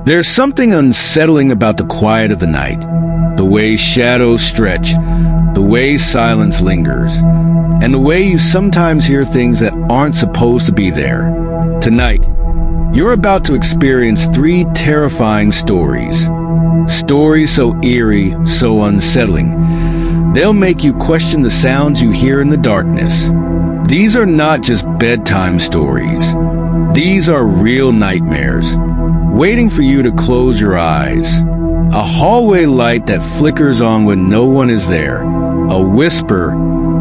There's something unsettling about the quiet of the night, the way shadows stretch, the way silence lingers, and the way you sometimes hear things that aren't supposed to be there. Tonight, you're about to experience 3 terrifying stories. Stories so eerie, so unsettling. They'll make you question the sounds you hear in the darkness. These are not just bedtime stories. These are real nightmares, waiting for you to close your eyes. A hallway light that flickers on when no one is there. A whisper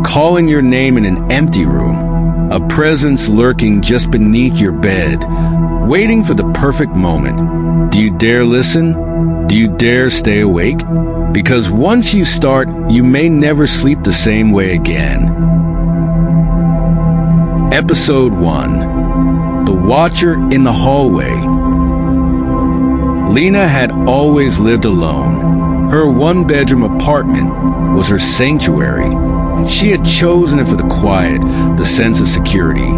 calling your name in an empty room. A presence lurking just beneath your bed, waiting for the perfect moment. Do you dare listen? Do you dare stay awake? Because once you start, you may never sleep the same way again. Episode 1. The Watcher in the Hallway. Lena had always lived alone. Her 1-bedroom apartment was her sanctuary. She had chosen it for the quiet, the sense of security.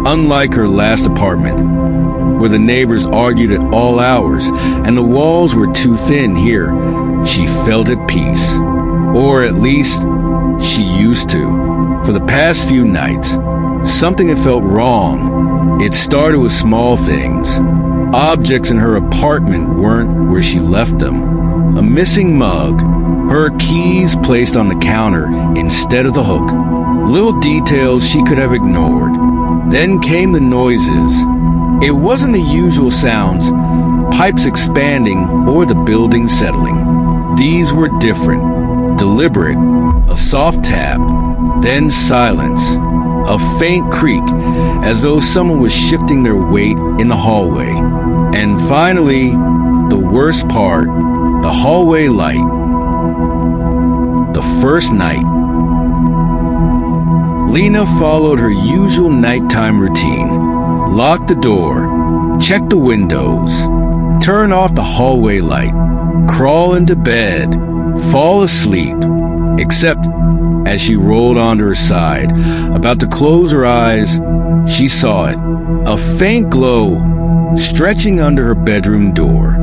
Unlike her last apartment, where the neighbors argued at all hours and the walls were too thin, here she felt at peace. Or at least, she used to. For the past few nights, something had felt wrong. It started with small things. Objects in her apartment weren't where she left them. A missing mug, her keys placed on the counter instead of the hook. Little details she could have ignored. Then came the noises. It wasn't the usual sounds, pipes expanding or the building settling. These were different, deliberate, a soft tap, then silence. A faint creak, as though someone was shifting their weight in the hallway. And finally, the worst part, the hallway light. The first night. Lena followed her usual nighttime routine. Lock the door, check the windows, turn off the hallway light, crawl into bed, fall asleep. Except, as she rolled onto her side, about to close her eyes, she saw it. A faint glow stretching under her bedroom door.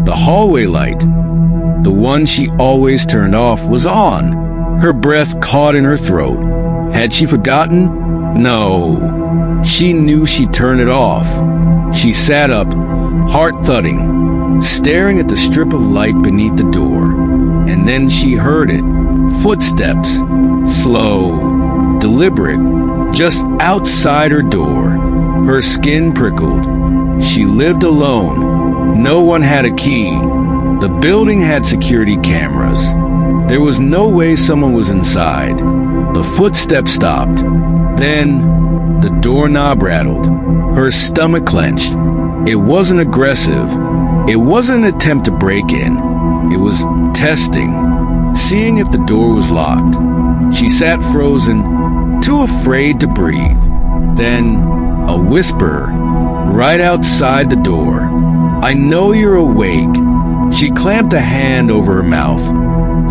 The hallway light, the one she always turned off, was on. Her breath caught in her throat. Had she forgotten? No. She knew she'd turn it off. She sat up, heart thudding, staring at the strip of light beneath the door. And then she heard it. Footsteps. Slow, deliberate, just outside her door. Her skin prickled. She lived alone. No one had a key. The building had security cameras. There was no way someone was inside. The footsteps stopped. Then, the doorknob rattled. Her stomach clenched. It wasn't aggressive. It wasn't an attempt to break in. It was testing, seeing if the door was locked. She sat frozen, too afraid to breathe. Then, a whisper, right outside the door. "I know you're awake." She clamped a hand over her mouth,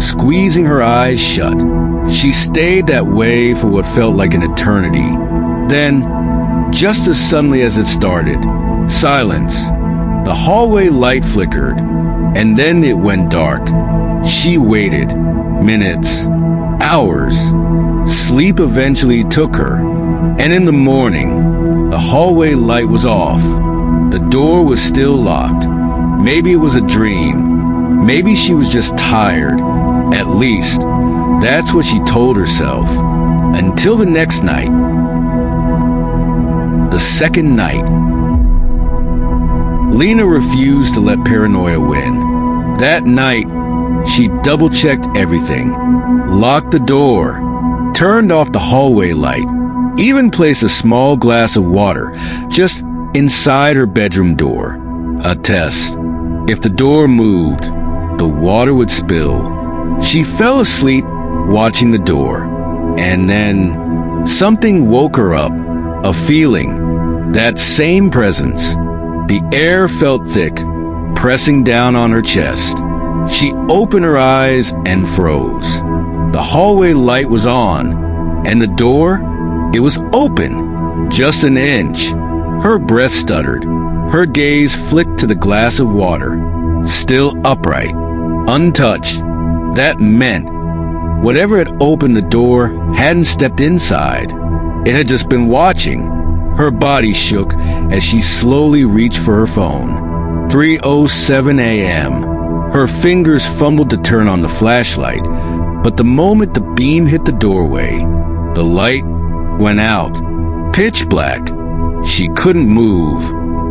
squeezing her eyes shut. She stayed that way for what felt like an eternity. Then, just as suddenly as it started, silence. The hallway light flickered, and then it went dark. She waited. Minutes. Hours. Sleep eventually took her, and in the morning, the hallway light was off. The door was still locked. Maybe it was a dream. Maybe she was just tired. At least, that's what she told herself. Until the next night. The second night. Lena refused to let paranoia win. That night, she double-checked everything. Locked the door, turned off the hallway light, even placed a small glass of water just inside her bedroom door. A test. If the door moved, the water would spill. She fell asleep watching the door, and then something woke her up. A feeling. That same presence. The air felt thick, pressing down on her chest. She opened her eyes and froze. The hallway light was on, and the door, it was open, just an inch. Her breath stuttered. Her gaze flicked to the glass of water, still upright, untouched. That meant whatever had opened the door hadn't stepped inside. It had just been watching. Her body shook as she slowly reached for her phone. 3:07 a.m. Her fingers fumbled to turn on the flashlight, but the moment the beam hit the doorway, the light went out. Pitch black. She couldn't move,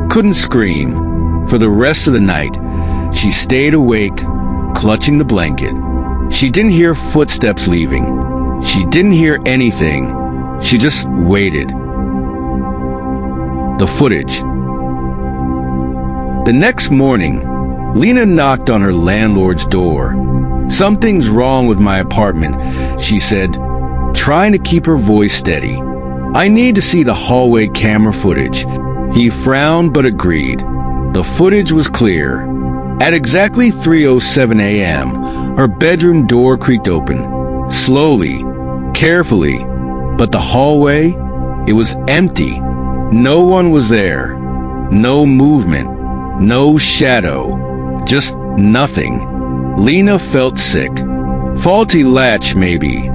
couldn't scream. For the rest of the night, she stayed awake, clutching the blanket. She didn't hear footsteps leaving. She didn't hear anything. She just waited. The footage. The next morning, Lena knocked on her landlord's door. "Something's wrong with my apartment," she said, trying to keep her voice steady. "I need to see the hallway camera footage." He frowned but agreed. The footage was clear. At exactly 3:07 a.m., her bedroom door creaked open. Slowly, carefully, but the hallway, it was empty. No one was there. No movement. No shadow. Just nothing. Lena felt sick. Faulty latch, maybe.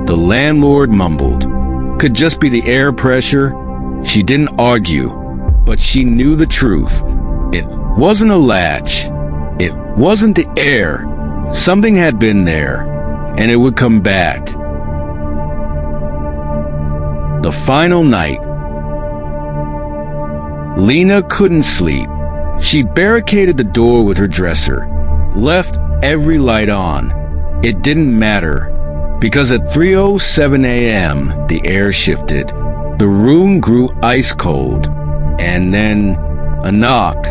The landlord mumbled. Could just be the air pressure. She didn't argue, but she knew the truth. It wasn't a latch. It wasn't the air. Something had been there, and it would come back. The final night. Lena couldn't sleep. She barricaded the door with her dresser, left every light on. It didn't matter, because at 3:07 a.m., the air shifted. The room grew ice cold, and then a knock,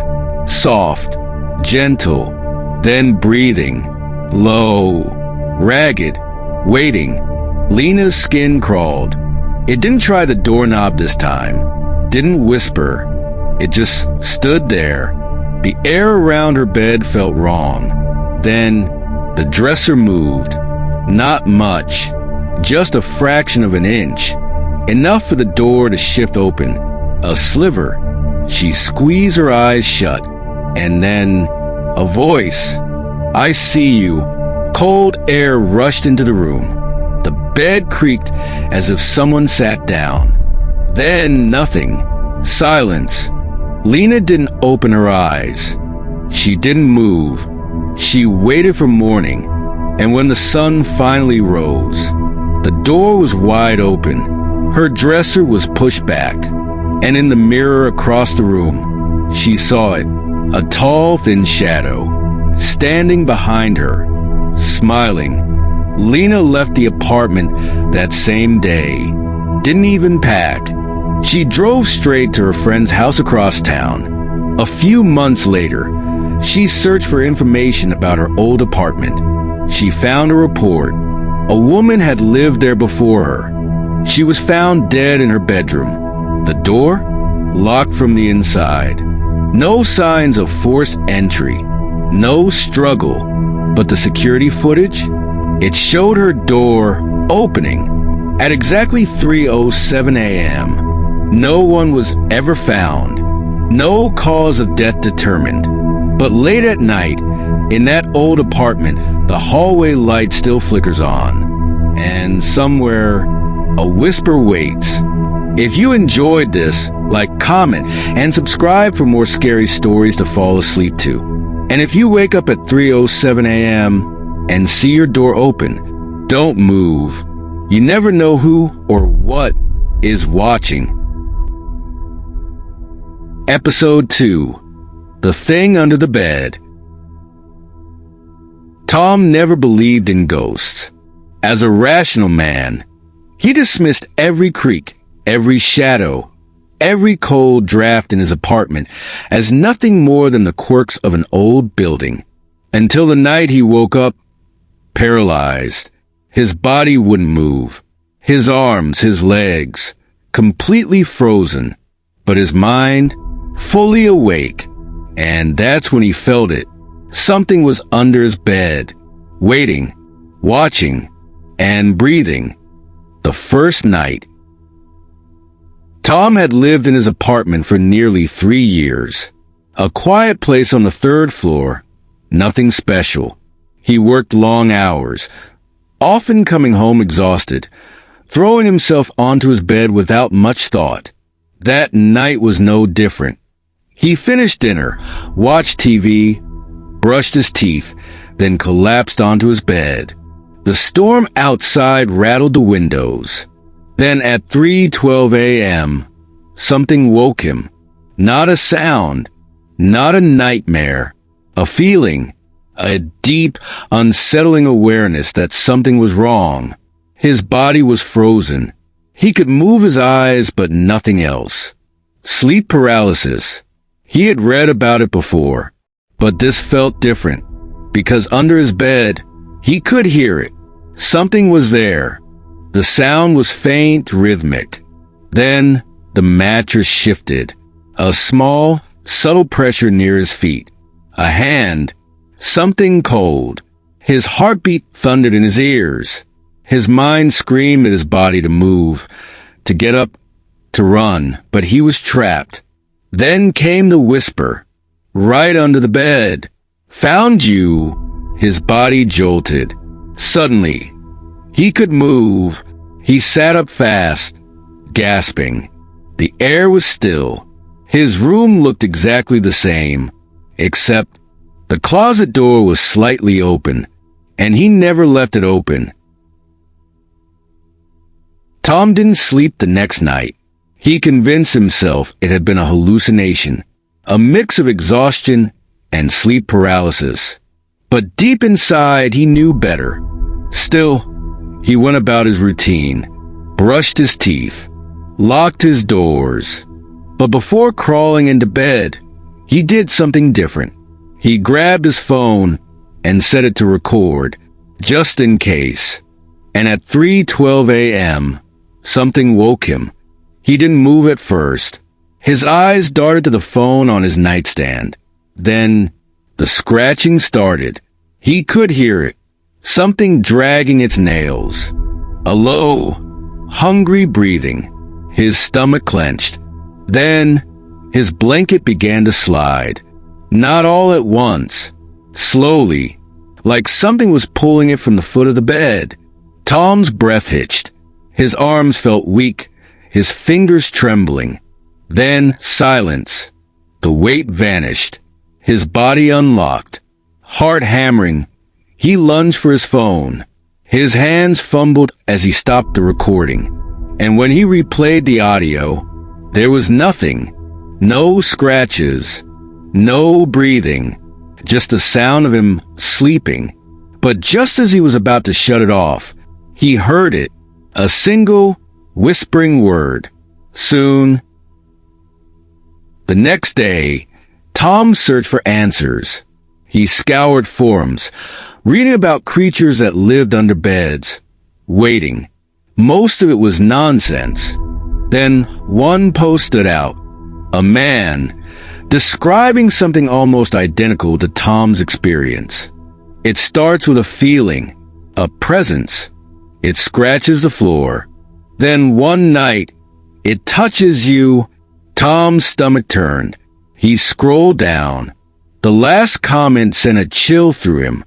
soft, gentle, then breathing, low, ragged, waiting. Lena's skin crawled. It didn't try the doorknob this time, didn't whisper. It just stood there. The air around her bed felt wrong. Then the dresser moved. Not much, just a fraction of an inch. Enough for the door to shift open. A sliver. She squeezed her eyes shut. And then a voice. "I see you." Cold air rushed into the room. The bed creaked as if someone sat down. Then nothing. Silence. Lena didn't open her eyes. She didn't move. She waited for morning, and when the sun finally rose, the door was wide open. Her dresser was pushed back, and in the mirror across the room, she saw it, a tall, thin shadow, standing behind her, smiling. Lena left the apartment that same day, didn't even pack. She drove straight to her friend's house across town. A few months later, she searched for information about her old apartment. She found a report. A woman had lived there before her. She was found dead in her bedroom. The door locked from the inside. No signs of forced entry. No struggle. But the security footage? It showed her door opening. At exactly 3:07 a.m., no one was ever found. No cause of death determined. But late at night, in that old apartment, the hallway light still flickers on. And somewhere, a whisper waits. If you enjoyed this, like, comment, and subscribe for more scary stories to fall asleep to. And if you wake up at 3:07 a.m. and see your door open, don't move. You never know who or what is watching. Episode 2. The Thing Under the Bed. Tom never believed in ghosts. As a rational man, he dismissed every creak, every shadow, every cold draft in his apartment as nothing more than the quirks of an old building. Until the night he woke up, paralyzed. His body wouldn't move. His arms, his legs, completely frozen. But his mind, fully awake. And that's when he felt it. Something was under his bed, waiting, watching, and breathing. The first night. Tom had lived in his apartment for nearly 3 years. A quiet place on the third floor. Nothing special. He worked long hours, often coming home exhausted, throwing himself onto his bed without much thought. That night was no different. He finished dinner, watched TV, brushed his teeth, then collapsed onto his bed. The storm outside rattled the windows. Then at 3:12 a.m., something woke him. Not a sound, not a nightmare, a feeling, a deep, unsettling awareness that something was wrong. His body was frozen. He could move his eyes, but nothing else. Sleep paralysis. He had read about it before, but this felt different, because under his bed, he could hear it. Something was there. The sound was faint, rhythmic. Then the mattress shifted. A small, subtle pressure near his feet. A hand. Something cold. His heartbeat thundered in his ears. His mind screamed at his body to move, to get up, to run, but he was trapped. Then came the whisper, right under the bed. "Found you." His body jolted. Suddenly, he could move. He sat up fast, gasping. The air was still. His room looked exactly the same, except the closet door was slightly open, and he never left it open. Tom didn't sleep the next night. He convinced himself it had been a hallucination, a mix of exhaustion and sleep paralysis. But deep inside, he knew better. Still, he went about his routine, brushed his teeth, locked his doors. But before crawling into bed, he did something different. He grabbed his phone and set it to record, just in case. And at 3:12 a.m., something woke him. He didn't move at first. His eyes darted to the phone on his nightstand. Then, the scratching started. He could hear it. Something dragging its nails. A low, hungry breathing. His stomach clenched. Then, his blanket began to slide. Not all at once. Slowly, like something was pulling it from the foot of the bed. Tom's breath hitched. His arms felt weak, his fingers trembling. Then, silence. The weight vanished. His body unlocked. Heart hammering, he lunged for his phone. His hands fumbled as he stopped the recording. And when he replayed the audio, there was nothing. No scratches. No breathing. Just the sound of him sleeping. But just as he was about to shut it off, he heard it. A single, whispering word. Soon. The next day, Tom searched for answers. He scoured forums, reading about creatures that lived under beds, waiting. Most of it was nonsense. Then one post stood out. A man, describing something almost identical to Tom's experience. It starts with a feeling, a presence. It scratches the floor. Then one night, it touches you. Tom's stomach turned. He scrolled down. The last comment sent a chill through him.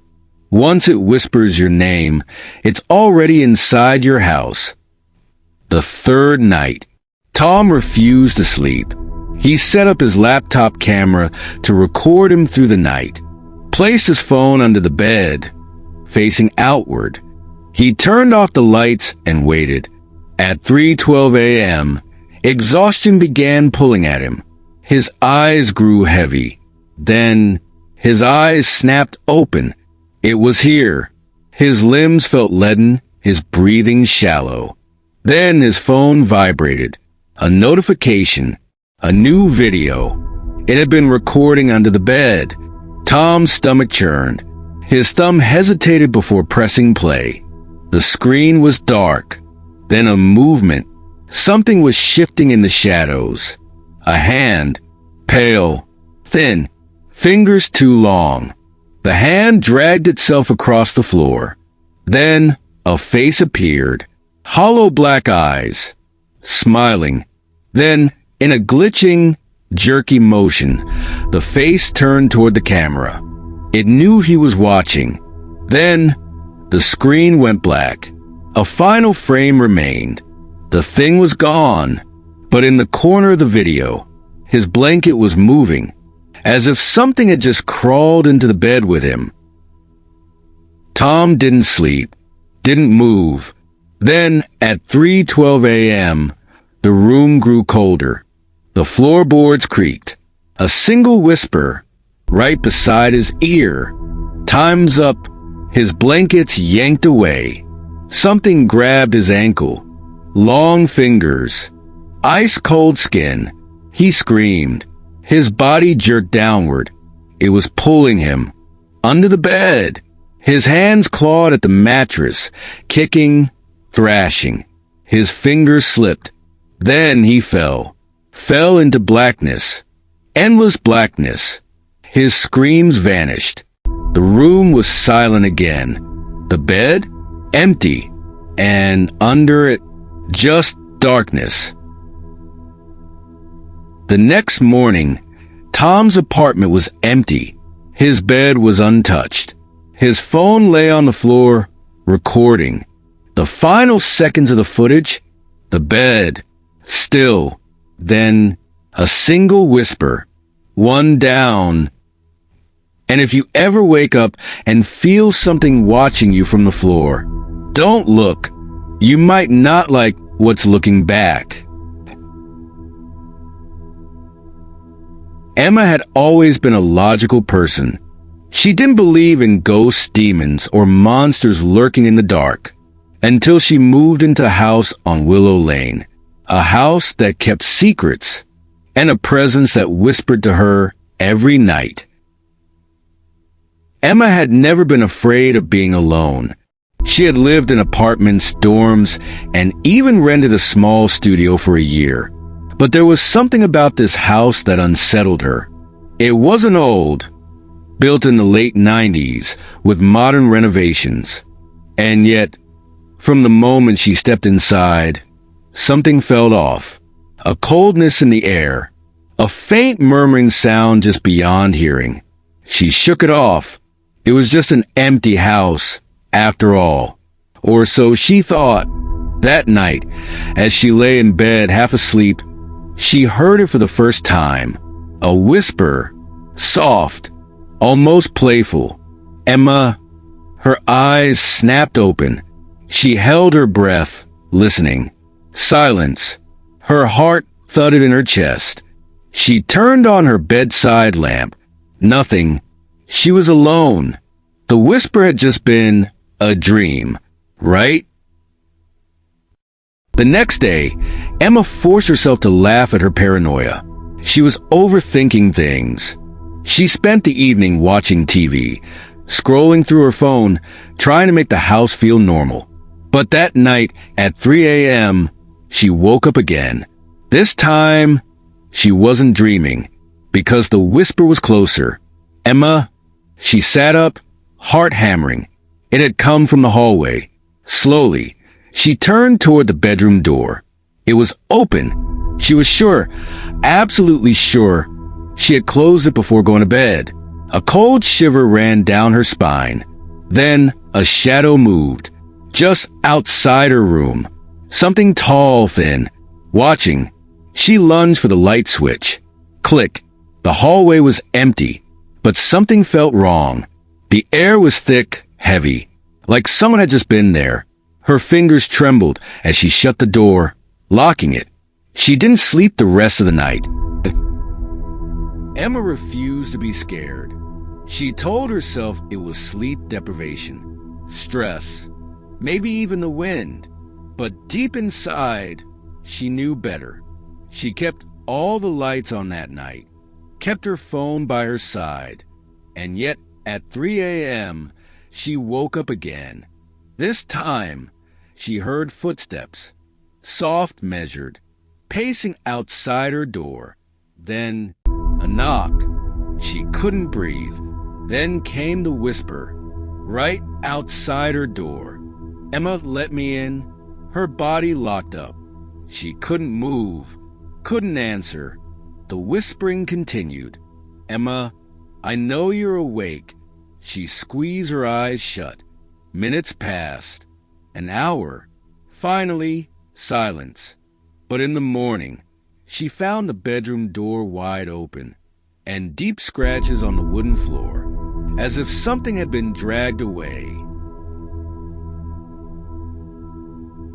Once it whispers your name, it's already inside your house. The third night, Tom refused to sleep. He set up his laptop camera to record him through the night, placed his phone under the bed, facing outward. He turned off the lights and waited. At 3:12 a.m., exhaustion began pulling at him. His eyes grew heavy. Then, his eyes snapped open. It was here. His limbs felt leaden, his breathing shallow. Then his phone vibrated. A notification. A new video. It had been recording under the bed. Tom's stomach churned. His thumb hesitated before pressing play. The screen was dark. Then a movement. Something was shifting in the shadows. A hand. Pale. Thin. Fingers too long. The hand dragged itself across the floor. Then a face appeared. Hollow black eyes. Smiling. Then, in a glitching, jerky motion. The face turned toward the camera. It knew he was watching. Then, the screen went black. A final frame remained. The thing was gone. But in the corner of the video, his blanket was moving, as if something had just crawled into the bed with him. Tom didn't sleep, didn't move. Then, at 3:12 a.m., the room grew colder. The floorboards creaked. A single whisper, right beside his ear. "Time's up." His blankets yanked away. Something grabbed his ankle. Long fingers. Ice-cold skin. He screamed. His body jerked downward. It was pulling him. Under the bed. His hands clawed at the mattress, kicking, thrashing. His fingers slipped. Then he fell. Fell into blackness. Endless blackness. His screams vanished. The room was silent again. The bed? Empty. And under it, just darkness. The next morning, Tom's apartment was empty. His bed was untouched. His phone lay on the floor, recording. The final seconds of the footage, the bed, still. Then, a single whisper, "One down." And if you ever wake up and feel something watching you from the floor, don't look. You might not like what's looking back. Emma had always been a logical person. She didn't believe in ghosts, demons, or monsters lurking in the dark until she moved into a house on Willow Lane, a house that kept secrets and a presence that whispered to her every night. Emma had never been afraid of being alone. She had lived in apartments, dorms, and even rented a small studio for a year. But there was something about this house that unsettled her. It wasn't old, built in the late 90s with modern renovations. And yet, from the moment she stepped inside, something felt off. A coldness in the air, a faint murmuring sound just beyond hearing. She shook it off. It was just an empty house, after all. Or so she thought. That night, as she lay in bed half asleep, she heard it for the first time. A whisper, soft, almost playful. Emma, her eyes snapped open. She held her breath, listening. Silence. Her heart thudded in her chest. She turned on her bedside lamp. Nothing. She was alone. The whisper had just been a dream, right? The next day, Emma forced herself to laugh at her paranoia. She was overthinking things. She spent the evening watching TV, scrolling through her phone, trying to make the house feel normal. But that night, at 3 a.m., she woke up again. This time, she wasn't dreaming, because the whisper was closer. Emma, she sat up, heart hammering. It had come from the hallway. Slowly, she turned toward the bedroom door. It was open. She was sure, absolutely sure, she had closed it before going to bed. A cold shiver ran down her spine. Then a shadow moved, just outside her room. Something tall, thin, watching. She lunged for the light switch. Click. The hallway was empty, but something felt wrong. The air was thick, heavy, like someone had just been there. Her fingers trembled as she shut the door, locking it. She didn't sleep the rest of the night. Emma refused to be scared. She told herself it was sleep deprivation, stress, maybe even the wind. But deep inside, she knew better. She kept all the lights on that night, kept her phone by her side, and yet at 3 a.m., she woke up again. This time, she heard footsteps, soft, measured, pacing outside her door. Then, a knock. She couldn't breathe. Then came the whisper, right outside her door. Emma let me in. Her body locked up. She couldn't move, couldn't answer. The whispering continued. "Emma, I know you're awake." She squeezed her eyes shut. Minutes passed. An hour. Finally, silence. But in the morning, she found the bedroom door wide open, and deep scratches on the wooden floor, as if something had been dragged away.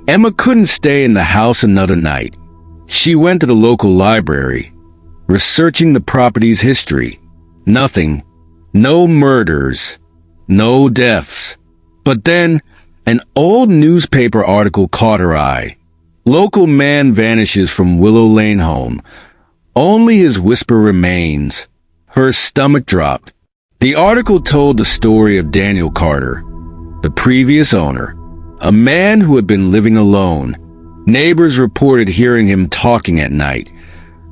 Emma couldn't stay in the house another night. She went to the local library, researching the property's history. Nothing. No murders. No deaths. But then, an old newspaper article caught her eye. Local man vanishes from Willow Lane home. Only his whisper remains. Her stomach dropped. The article told the story of Daniel Carter, the previous owner, a man who had been living alone. Neighbors reported hearing him talking at night.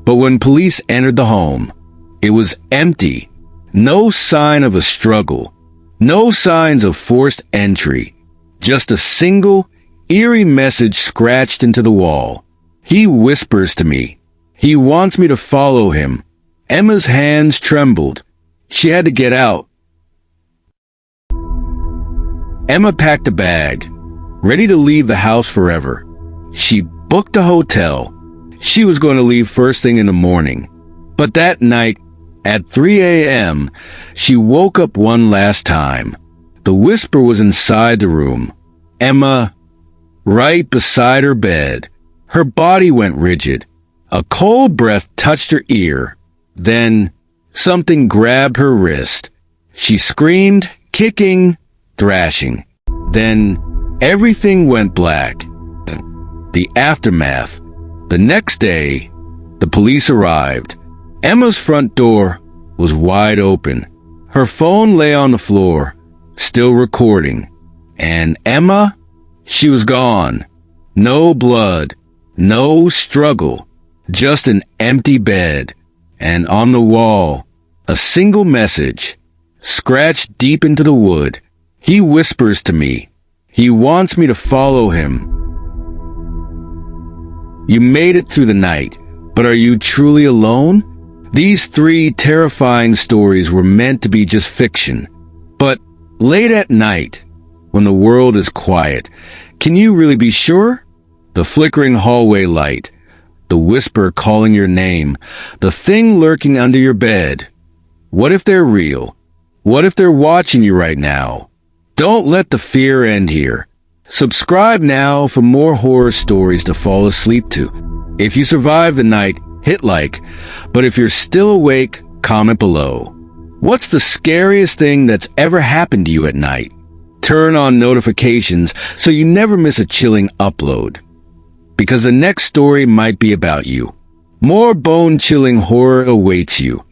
But when police entered the home, it was empty. No sign of a struggle. No signs of forced entry. Just a single, eerie message scratched into the wall. "He whispers to me. He wants me to follow him." Emma's hands trembled. She had to get out. Emma packed a bag, ready to leave the house forever. She booked a hotel. She was going to leave first thing in the morning. But that night, at 3 a.m., she woke up one last time. The whisper was inside the room. Emma, right beside her bed. Her body went rigid. A cold breath touched her ear. Then, something grabbed her wrist. She screamed, kicking, thrashing. Then, everything went black. The aftermath. The next day, the police arrived. Emma's front door was wide open. Her phone lay on the floor, still recording. And Emma? She was gone. No blood, no struggle, just an empty bed. And on the wall, a single message, scratched deep into the wood. "He whispers to me. He wants me to follow him." You made it through the night, but are you truly alone? These 3 terrifying stories were meant to be just fiction. But late at night, when the world is quiet, can you really be sure? The flickering hallway light, the whisper calling your name, the thing lurking under your bed. What if they're real? What if they're watching you right now? Don't let the fear end here. Subscribe now for more horror stories to fall asleep to. If you survive the night, hit like. But if you're still awake, comment below. What's the scariest thing that's ever happened to you at night? Turn on notifications so you never miss a chilling upload. Because the next story might be about you. More bone-chilling horror awaits you.